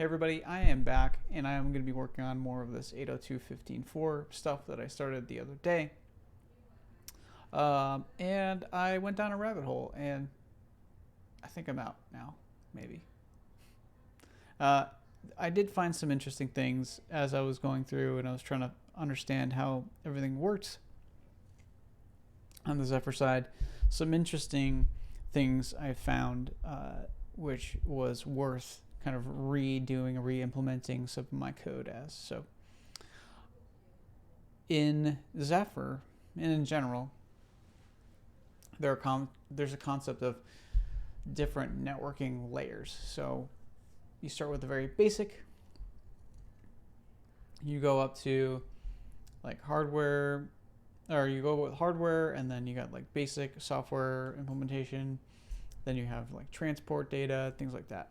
Hey everybody, I am back and I am going to be working on more of this 802.15.4 stuff that I started the other day. And I went down a rabbit hole and I think I'm out now, maybe. Uh, I did find some interesting things as I was going through and I was trying to understand how everything works on the Zephyr side. Some interesting things I found, which was worth kind of redoing, re-implementing some of my code as. So in Zephyr and in general, there's a concept of different networking layers. So you start with the very basic. You go up to like hardware, or you go with hardware, and then you got like basic software implementation. Then you have like transport data, things like that.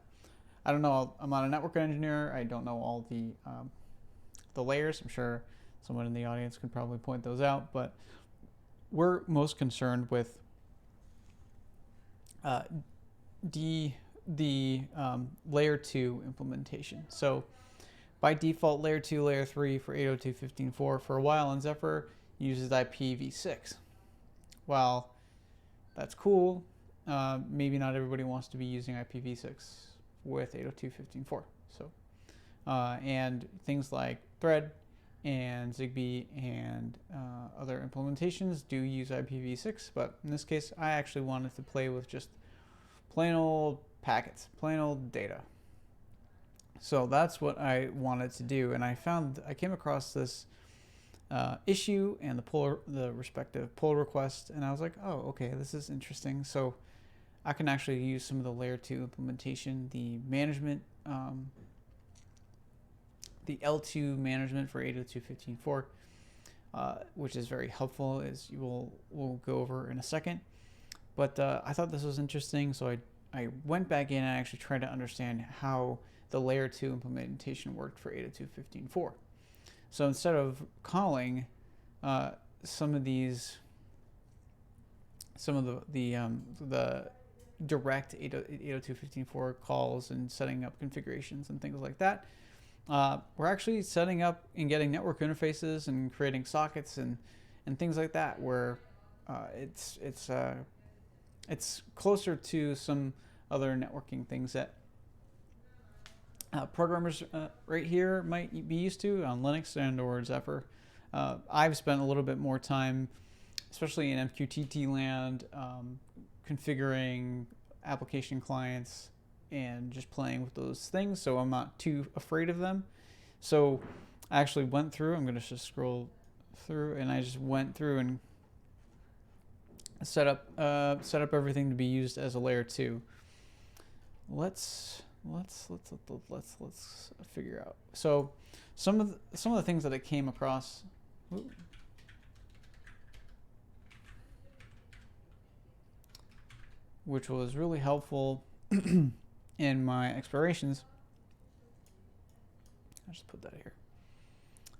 I don't know. I'm not a network engineer. I don't know all the layers. I'm sure someone in the audience could probably point those out, but we're most concerned with the layer 2 implementation. So by default, layer 2, layer 3 for 802.15.4 for a while in Zephyr uses IPv6. While that's cool, maybe not everybody wants to be using IPv6 with 802.15.4. So, and things like Thread and Zigbee and other implementations do use IPv6, but in this case, I actually wanted to play with just plain old packets, plain old data. So that's what I wanted to do, and I came across this issue and the respective pull request, and I was like, oh, okay, this is interesting. So I can actually use some of the layer 2 implementation, the management, the L2 management for 802.15.4, which is very helpful, as we'll go over in a second. But I thought this was interesting, so I went back in and I actually tried to understand how the layer 2 implementation worked for 802.15.4. So instead of calling some of the direct 802.15.4 calls and setting up configurations and things like that, we're actually setting up and getting network interfaces and creating sockets and things like that, where it's closer to some other networking things that programmers right here might be used to on Linux and or Zephyr. I've spent a little bit more time, especially in MQTT land, configuring application clients and just playing with those things, so I'm not too afraid of them. So I actually went through, I'm going to just scroll through, and I just went through and set up everything to be used as a layer 2. Let's figure out. So some of the things that I came across. Which was really helpful in my explorations. I'll just put that here.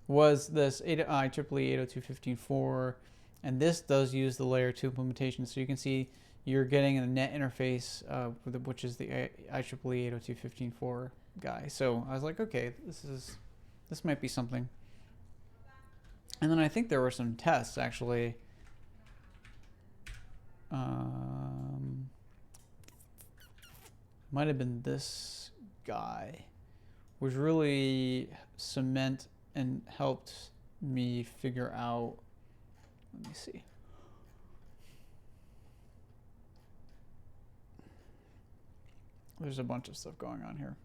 Was this IEEE 802.15.4, and this does use the layer 2 implementation. So you can see you're getting a net interface, which is the IEEE 802.15.4 guy. So I was like, okay, this might be something. And then I think there were some tests actually. Might have been this guy, which really cement and helped me figure out. Let me see. There's a bunch of stuff going on here.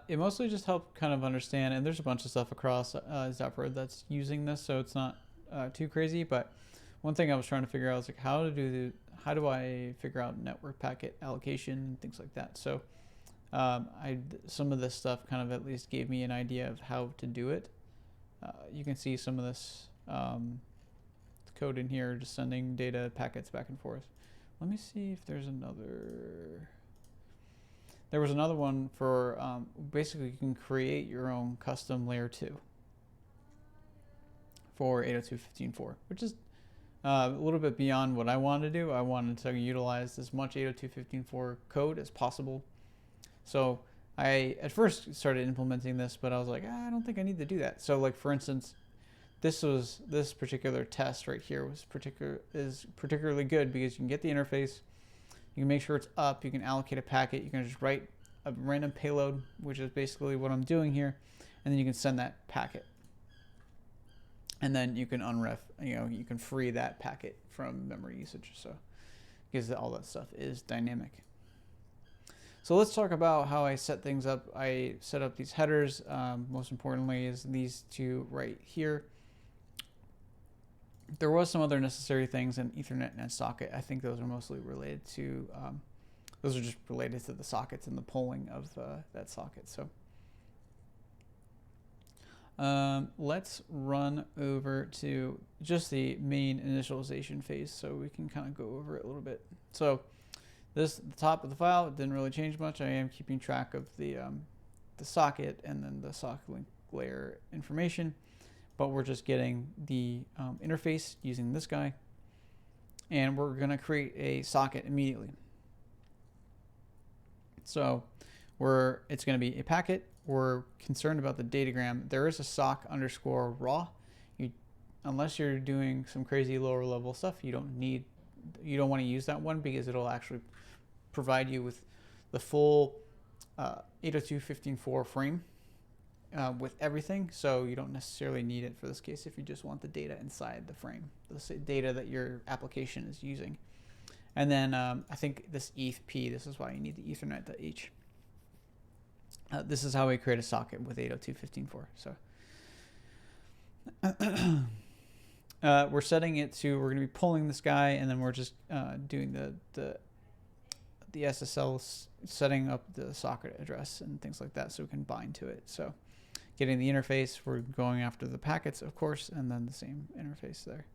It mostly just helped kind of understand, and there's a bunch of stuff across Zephyr that's using this, so it's not too crazy. But one thing I was trying to figure out is like how do I figure out network packet allocation, things like that. So some of this stuff kind of at least gave me an idea of how to do it. You can see some of this code in here, just sending data packets back and forth. Let me see if there's another. There was another one for basically you can create your own custom layer 2 for 802.15.4, which is a little bit beyond what I wanted to do. I wanted to utilize as much 802.15.4 code as possible. So I at first started implementing this, but I was like, I don't think I need to do that. So like for instance, this particular test right here is particularly good because you can get the interface, you can make sure it's up, you can allocate a packet, you can just write a random payload, which is basically what I'm doing here, and then you can send that packet. And then you can unref, you can free that packet from memory usage. So because all that stuff is dynamic. So let's talk about how I set things up. I set up these headers. Most importantly is these two right here. There was some other necessary things in Ethernet and socket. I think those are mostly related to, those are just related to the sockets and the polling of that socket. So let's run over to just the main initialization phase so we can kind of go over it a little bit. So the top of the file didn't really change much. I am keeping track of the socket and then the socket link layer information, but we're just getting the interface using this guy, and we're going to create a socket immediately. So it's going to be a packet. We're concerned about the datagram. There is a sock_raw. Unless you're doing some crazy lower level stuff, you don't want to use that one because it'll actually provide you with the full 802.15.4 frame with everything. So you don't necessarily need it for this case if you just want the data inside the frame, the data that your application is using. And then I think this eth_p, this is why you need the Ethernet.h. This is how we create a socket with 802.15.4. So we're setting it to, we're going to be pulling this guy, and then we're just doing the SSL, setting up the socket address and things like that so we can bind to it. So getting the interface, we're going after the packets, of course, and then the same interface there.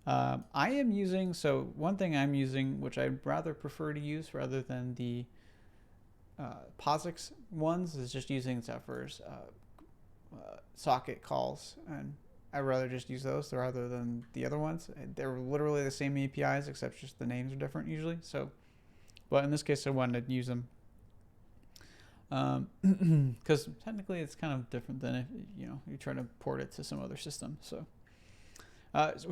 I am using, so one thing I'm using, which I'd rather prefer to use rather than the POSIX ones, is just using Zephyr's socket calls, and I'd rather just use those rather than the other ones. They're literally the same APIs except just the names are different usually. So, but in this case, I wanted to use them because technically it's kind of different than if you try to port it to some other system. So,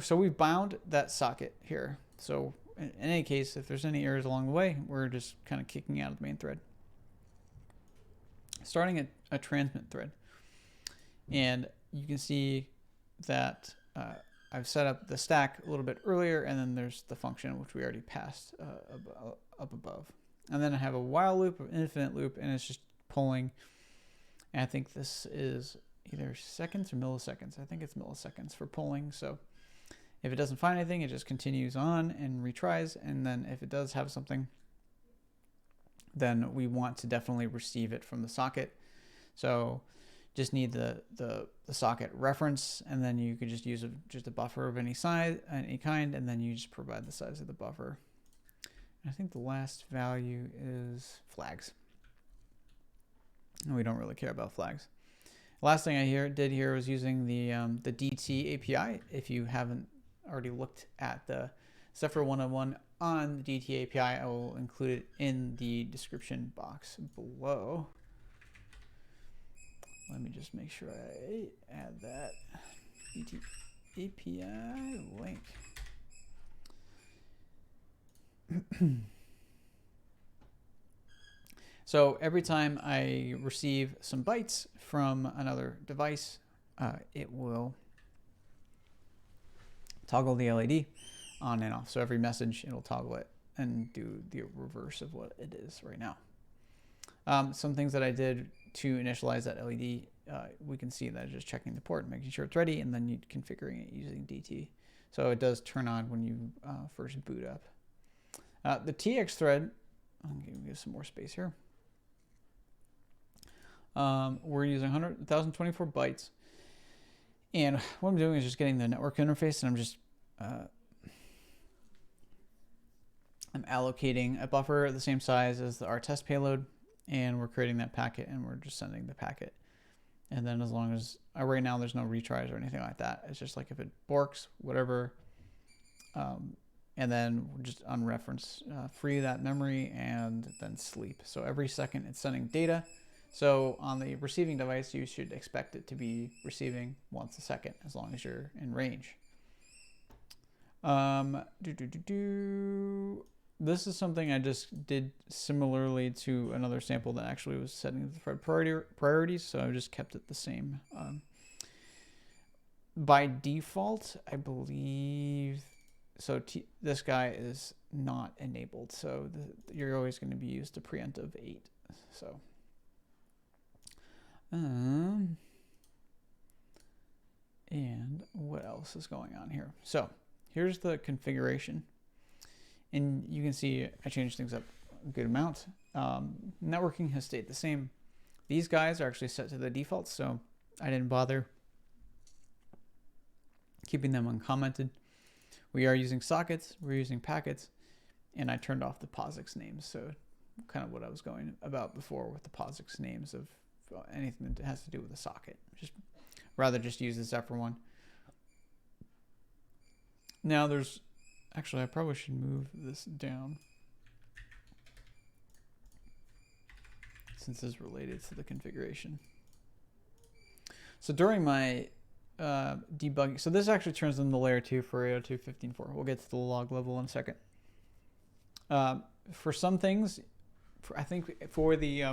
so we've bound that socket here. So in any case, if there's any errors along the way, we're just kind of kicking out of the main thread. Starting a transmit thread, and you can see that I've set up the stack a little bit earlier, and then there's the function which we already passed up above. And then I have a while loop, an infinite loop, and it's just pulling. And I think this is either seconds or milliseconds. I think it's milliseconds for pulling. So if it doesn't find anything, it just continues on and retries. And then if it does have something, then we want to definitely receive it from the socket. So just need the socket reference, and then you could just use just a buffer of any size, any kind, and then you just provide the size of the buffer. And I think the last value is flags. And we don't really care about flags. The last thing I did here was using the DT API. If you haven't already looked at the Zephyr 101 on the DT API, I will include it in the description box below. Let me just make sure I add that DT API link. So every time I receive some bytes from another device, it will toggle the LED on and off. So every message, it'll toggle it and do the reverse of what it is right now. Some things that I did to initialize that LED, we can see that it's just checking the port, making sure it's ready, and then configuring it using DT. So it does turn on when you first boot up. The TX thread, I'll give you some more space here. We're using 1,024 bytes. And what I'm doing is just getting the network interface, and I'm just I'm allocating a buffer the same size as our test payload, and we're creating that packet, and we're just sending the packet. And then as long as right now there's no retries or anything like that, it's just like if it borks, whatever, And then just unreference, free that memory, and then sleep. So every second it's sending data. So on the receiving device, you should expect it to be receiving once a second, as long as you're in range. This is something I just did similarly to another sample that actually was setting the thread priorities, so I just kept it the same. By default, I believe, so this guy is not enabled, so you're always going to be used to preemptive 8. So, and what else is going on here? So here's the configuration, and you can see I changed things up a good amount. Networking has stayed the same. These guys are actually set to the default, so I didn't bother keeping them uncommented. We are using sockets, we're using packets, and I turned off the POSIX names. So kind of what I was going about before with the POSIX names of anything that has to do with a socket. Rather just use the Zephyr one. Now there's, actually I probably should move this down, since it's related to the configuration. So during my debugging, so this actually turns into layer 2 for 802.15.4. We'll get to the log level in a second. For some things, I think for the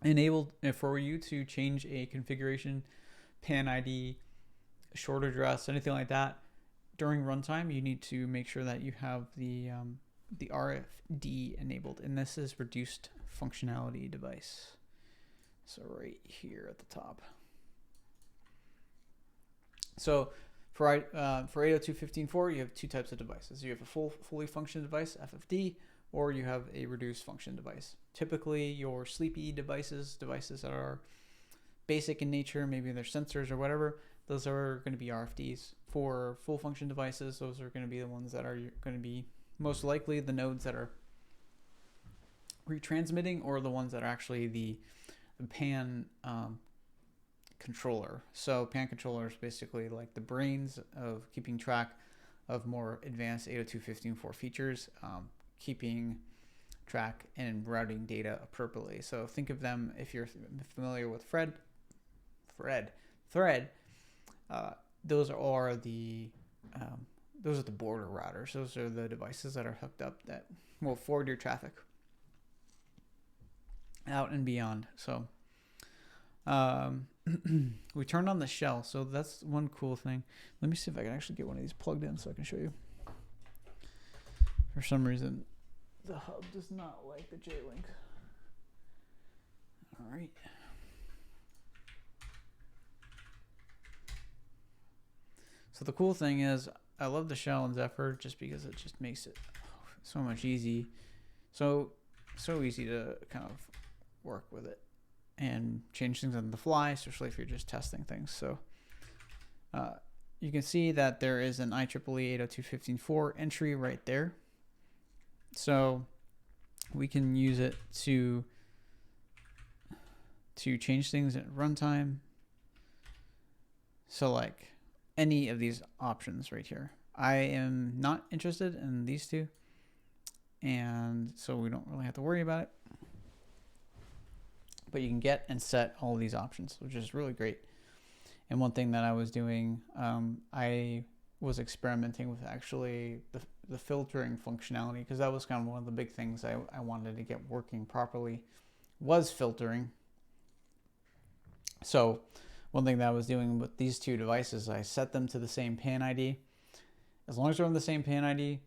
enabled, for you to change a configuration, pan ID, short address, anything like that, during runtime, you need to make sure that you have the RFD enabled, and this is reduced functionality device. So right here at the top. So for 802.15.4, you have two types of devices. You have a fully functioning device, FFD, or you have a reduced function device. Typically, your sleepy devices that are basic in nature, maybe they're sensors or whatever, those are going to be RFDs. For full function devices, those are going to be the ones that are going to be most likely the nodes that are retransmitting, or the ones that are actually the PAN controller. So PAN controller is basically like the brains of keeping track of more advanced 802.15.4 features, keeping track and routing data appropriately. So think of them, if you're familiar with thread, those are the border routers. Those are the devices that are hooked up that will forward your traffic out and beyond. So we turned on the shell, so that's one cool thing. Let me see if I can actually get one of these plugged in so I can show you. For some reason, the hub does not like the J-Link. All right. So the cool thing is, I love the shell in Zephyr just because it just makes it so much easy. So easy to kind of work with it and change things on the fly, especially if you're just testing things. So you can see that there is an IEEE 802.15.4 entry right there. So we can use it to change things at runtime. So like any of these options right here. I am not interested in these two, and so we don't really have to worry about it. But you can get and set all of these options, which is really great. And one thing that I was doing, I was experimenting with actually the filtering functionality, because that was kind of one of the big things I wanted to get working properly, was filtering. So one thing that I was doing with these two devices, I set them to the same PAN ID. As long as they're on the same PAN ID,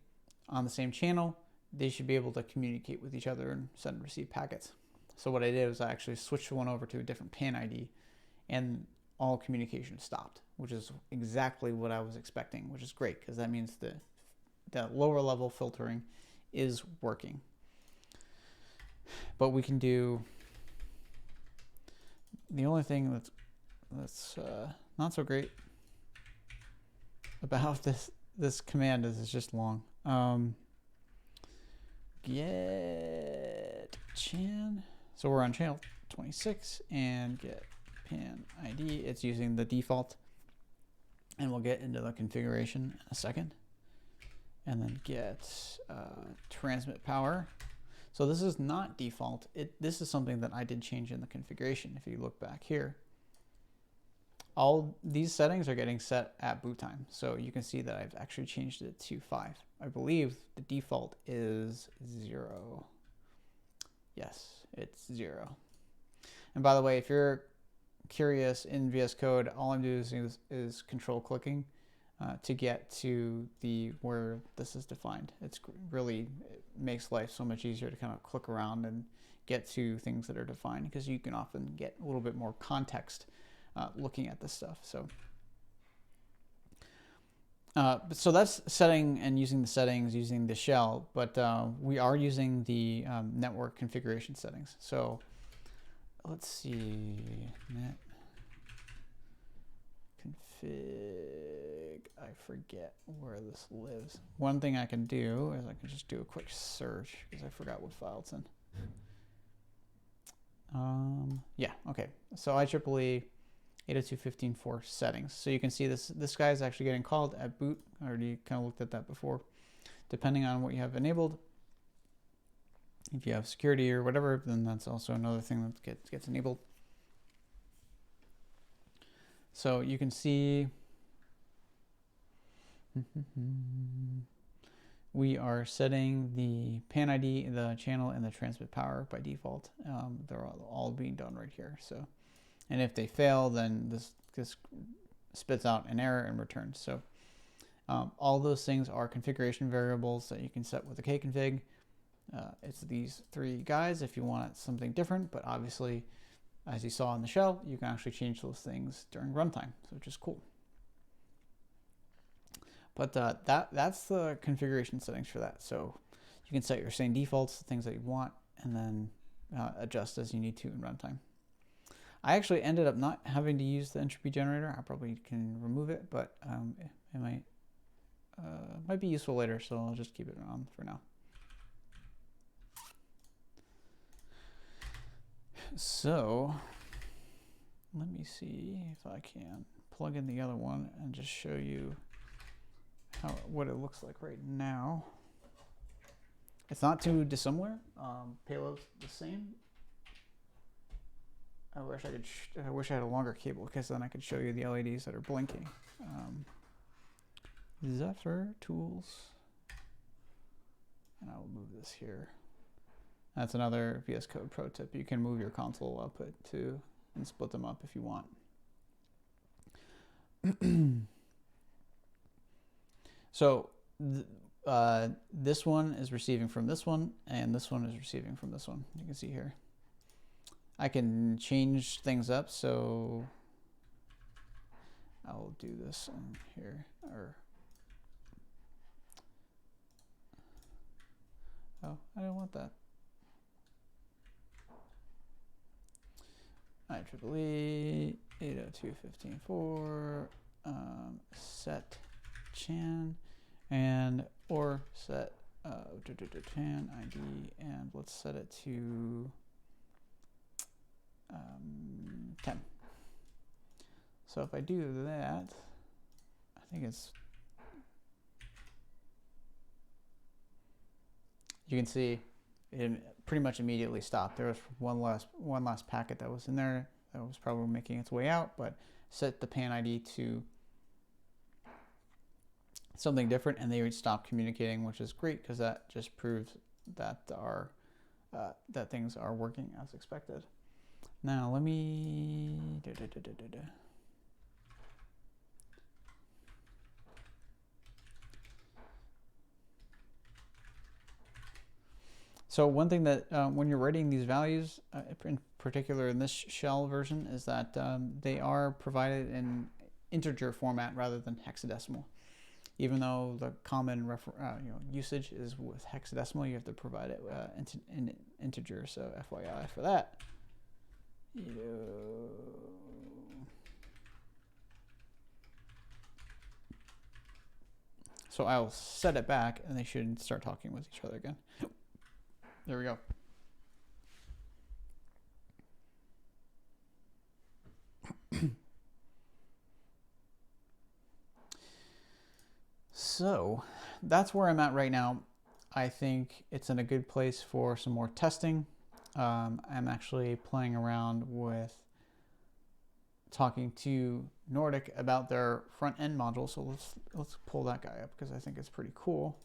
on the same channel, they should be able to communicate with each other and send and receive packets. So what I did was I actually switched one over to a different PAN ID, and all communication stopped, which is exactly what I was expecting, which is great, because that means the lower level filtering is working. But we can do, the only thing that's not so great about this command is it's just long. Get chan. So we're on channel 26 and get PAN ID. It's using the default. And we'll get into the configuration in a second. And then get transmit power. So this is not default. This is something that I did change in the configuration. If you look back here, all these settings are getting set at boot time. So you can see that I've actually changed it to 5. I believe the default is 0. Yes, it's 0. And by the way, if you're curious, in VS Code, all I'm doing is control clicking to get to where this is defined. It makes life so much easier to kind of click around and get to things that are defined, because you can often get a little bit more context looking at this stuff. So that's setting and using the settings using the shell, but we are using the network configuration settings. So let's see, net config, I forget where this lives. One thing I can do is I can just do a quick search because I forgot what file it's in. Yeah, okay. So IEEE 802.15.4 settings. So you can see this guy is actually getting called at boot. I already kind of looked at that before. Depending on what you have enabled, if you have security or whatever, then that's also another thing that gets enabled. So you can see we are setting the pan ID, the channel, and the transmit power by default. They're all being done right here. So, and if they fail, then this spits out an error and returns. So all those things are configuration variables that you can set with the kconfig. It's these 3 guys if you want something different, but obviously, as you saw in the shell, you can actually change those things during runtime, which is cool. But that's the configuration settings for that. So you can set your same defaults, the things that you want, and then adjust as you need to in runtime. I actually ended up not having to use the entropy generator. I probably can remove it, but it might be useful later, so I'll just keep it on for now. So let me see if I can plug in the other one and just show you what it looks like right now. It's not too dissimilar. Payload's the same. I wish I had a longer cable, because then I could show you the LEDs that are blinking. Zephyr tools, and I'll move this here. That's another VS Code pro tip. You can move your console output too and split them up if you want. So this one is receiving from this one, and this one is receiving from this one. You can see here. I can change things up, so I'll do this in here. Oh, I don't want that. IEEE 802.15.4 set chan and or set chan ID, and let's set it to 10. So if I do that, I think you can see it pretty much immediately stopped. There was one last packet that was in there that was probably making its way out, but set the pan ID to something different, and they would stop communicating, which is great because that just proves that that things are working as expected. Now let me So one thing that when you're writing these values, in particular in this shell version, is that they are provided in integer format rather than hexadecimal. Even though the common usage is with hexadecimal, you have to provide it in integer. So FYI for that. So I'll set it back, and they should start talking with each other again. There we go. So that's where I'm at right now. I think it's in a good place for some more testing. I'm actually playing around with talking to Nordic about their front end module. So let's pull that guy up because I think it's pretty cool.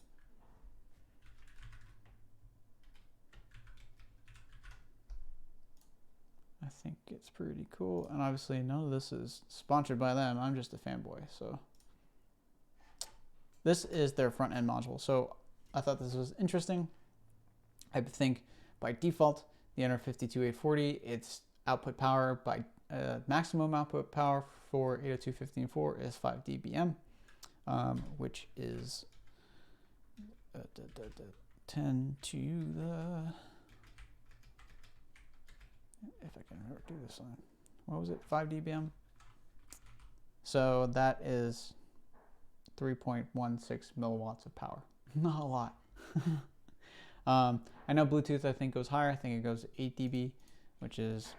I think it's pretty cool. And obviously none of this is sponsored by them. I'm just a fanboy. So this is their front end module. So I thought this was interesting. I think by default, the NR52840, its output power by maximum output power for 802.15.4 is 5 dBm, which is 10 to the, if I can do this line, what was it, 5 dBm? So that is 3.16 milliwatts of power. Not a lot. I know Bluetooth I think goes higher. I think it goes 8 dB, which is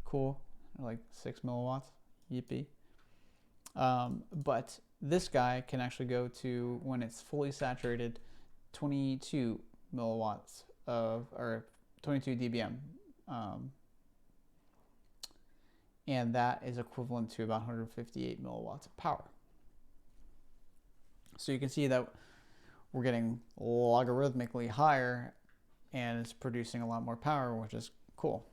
cool, like 6 milliwatts. Yippee. But this guy can actually go to, when it's fully saturated, 22 milliwatts of, or 22 dBm. And that is equivalent to about 158 milliwatts of power. So you can see that we're getting logarithmically higher and it's producing a lot more power, which is cool.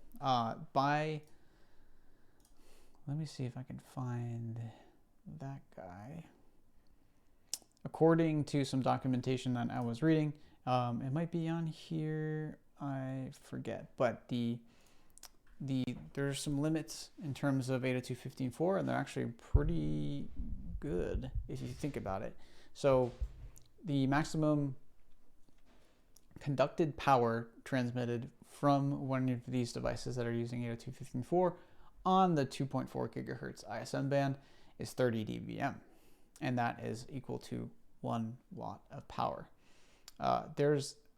Let me see if I can find that guy. According to some documentation that I was reading, it might be on here, I forget, but there's some limits in terms of 802.15.4, and they're actually pretty good if you think about it. So the maximum conducted power transmitted from one of these devices that are using 802.15.4 on the 2.4 gigahertz ISM band is 30 dBm, and that is equal to 1 watt of power.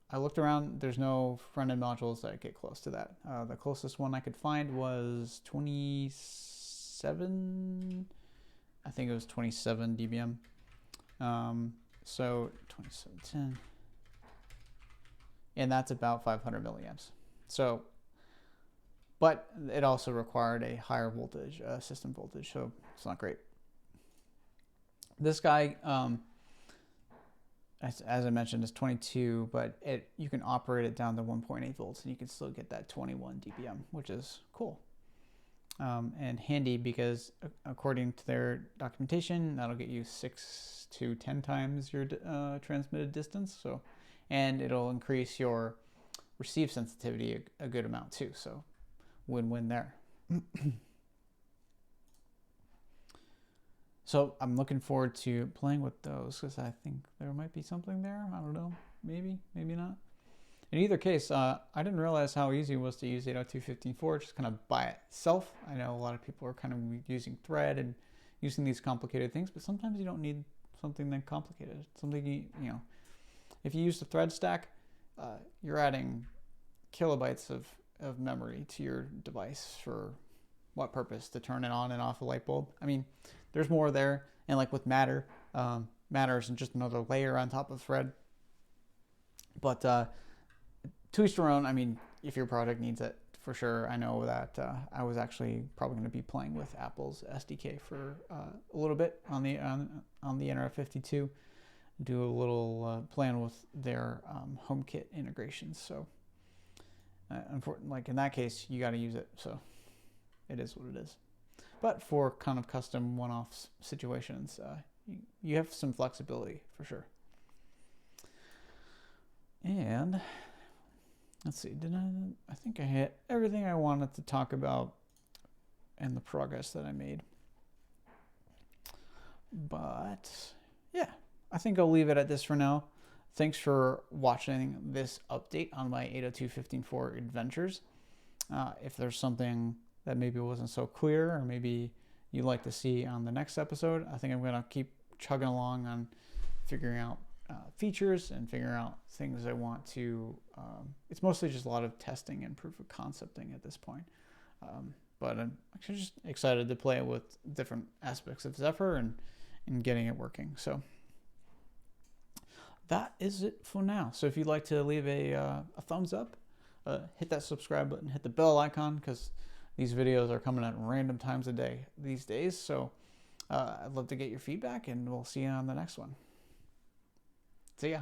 I looked around, there's no front-end modules that get close to that. The closest one I could find was 27, I think it was 27 dBm. So 2710, and that's about 500 milliamps. So, but it also required a higher voltage, system voltage, so it's not great. This guy, as I mentioned, is 22, but you can operate it down to 1.8 volts, and you can still get that 21 dBm, which is cool. And handy because according to their documentation, that'll get you 6 to 10 times your transmitted distance. So, and it'll increase your receive sensitivity a good amount too. So, win-win there. So I'm looking forward to playing with those because I think there might be something there. I don't know, maybe not. In either case, I didn't realize how easy it was to use 802.15.4 just kind of by itself. I know a lot of people are kind of using Thread and using these complicated things, but sometimes you don't need something that complicated. Something, you know, if you use the Thread stack, you're adding kilobytes of memory to your device for what purpose? To turn it on and off a light bulb? I mean, there's more there. And like with Matter, Matter isn't just another layer on top of Thread. But to each their own. I mean, if your project needs it, for sure. I know that I was actually probably going to be playing with Apple's SDK for a little bit on the NR52, do a little playing with their HomeKit integrations. So, unfortunately, like in that case, you got to use it. So, it is what it is. But for kind of custom one-off situations, you have some flexibility for sure. And let's see, I think I hit everything I wanted to talk about and the progress that I made. But yeah, I think I'll leave it at this for now. Thanks for watching this update on my 802.15.4 adventures. If there's something that maybe wasn't so clear, or maybe you'd like to see on the next episode, I think I'm going to keep chugging along on figuring out features and figuring out things I want to. It's mostly just a lot of testing and proof of concepting at this point. But I'm actually just excited to play with different aspects of Zephyr and getting it working. So that is it for now. So if you'd like to leave a thumbs up, hit that subscribe button, hit the bell icon, because these videos are coming at random times of day these days. So I'd love to get your feedback, and we'll see you on the next one. See ya.